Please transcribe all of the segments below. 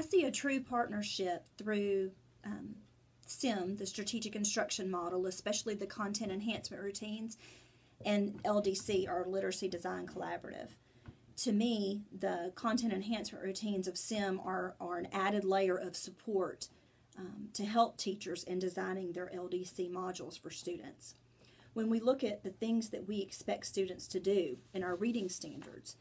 I see a true partnership through SIM, the Strategic Instruction Model, especially the Content Enhancement Routines, and LDC, our Literacy Design Collaborative. To me, the Content Enhancement Routines of SIM are an added layer of support to help teachers in designing their LDC modules for students. When we look at the things that we expect students to do in our reading standards,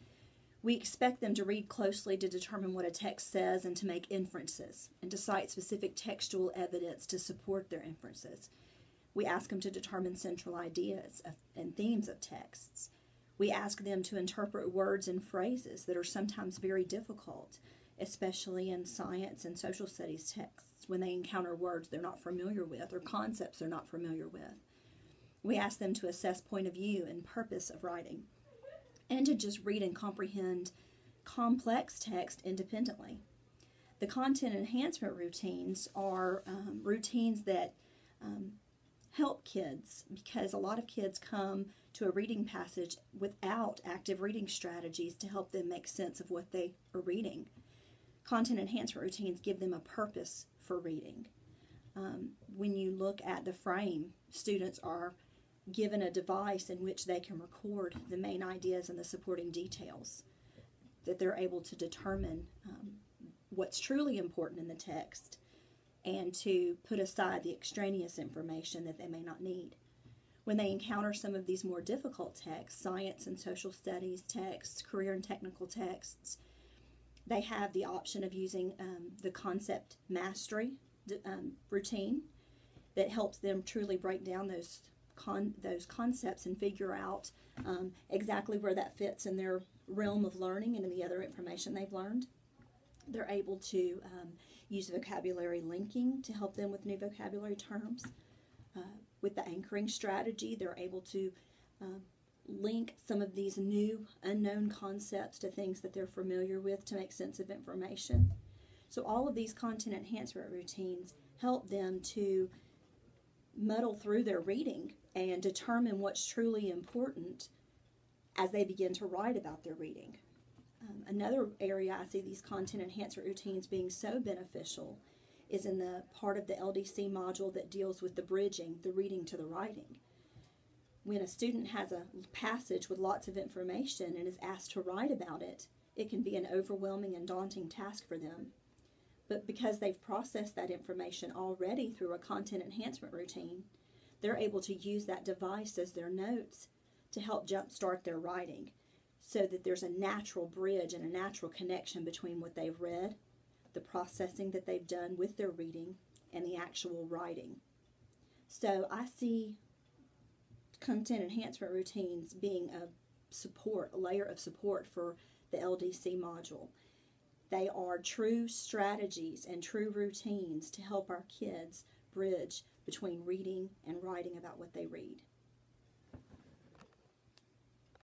we expect them to read closely to determine what a text says and to make inferences and to cite specific textual evidence to support their inferences. We ask them to determine central ideas and themes of texts. We ask them to interpret words and phrases that are sometimes very difficult, especially in science and social studies texts when they encounter words they're not familiar with or concepts they're not familiar with. We ask them to assess point of view and purpose of writing, and to just read and comprehend complex text independently. The content enhancement routines are routines that help kids, because a lot of kids come to a reading passage without active reading strategies to help them make sense of what they are reading. Content enhancement routines give them a purpose for reading. When you look at the frame, students are given a device in which they can record the main ideas and the supporting details, that they're able to determine what's truly important in the text and to put aside the extraneous information that they may not need. When they encounter some of these more difficult texts, science and social studies texts, career and technical texts, they have the option of using the concept mastery routine that helps them truly break down those concepts and figure out exactly where that fits in their realm of learning and in the other information they've learned. They're able to use vocabulary linking to help them with new vocabulary terms. With the anchoring strategy, they're able to link some of these new unknown concepts to things that they're familiar with to make sense of information. So all of these content enhancement routines help them to muddle through their reading and determine what's truly important as they begin to write about their reading. Another area I see these content enhancement routines being so beneficial is in the part of the LDC module that deals with the bridging, the reading to the writing. When a student has a passage with lots of information and is asked to write about it, it can be an overwhelming and daunting task for them. But because they've processed that information already through a content enhancement routine, they're able to use that device as their notes to help jumpstart their writing, so that there's a natural bridge and a natural connection between what they've read, the processing that they've done with their reading, and the actual writing. So I see content enhancement routines being a layer of support for the LDC module. They are true strategies and true routines to help our kids bridge between reading and writing about what they read.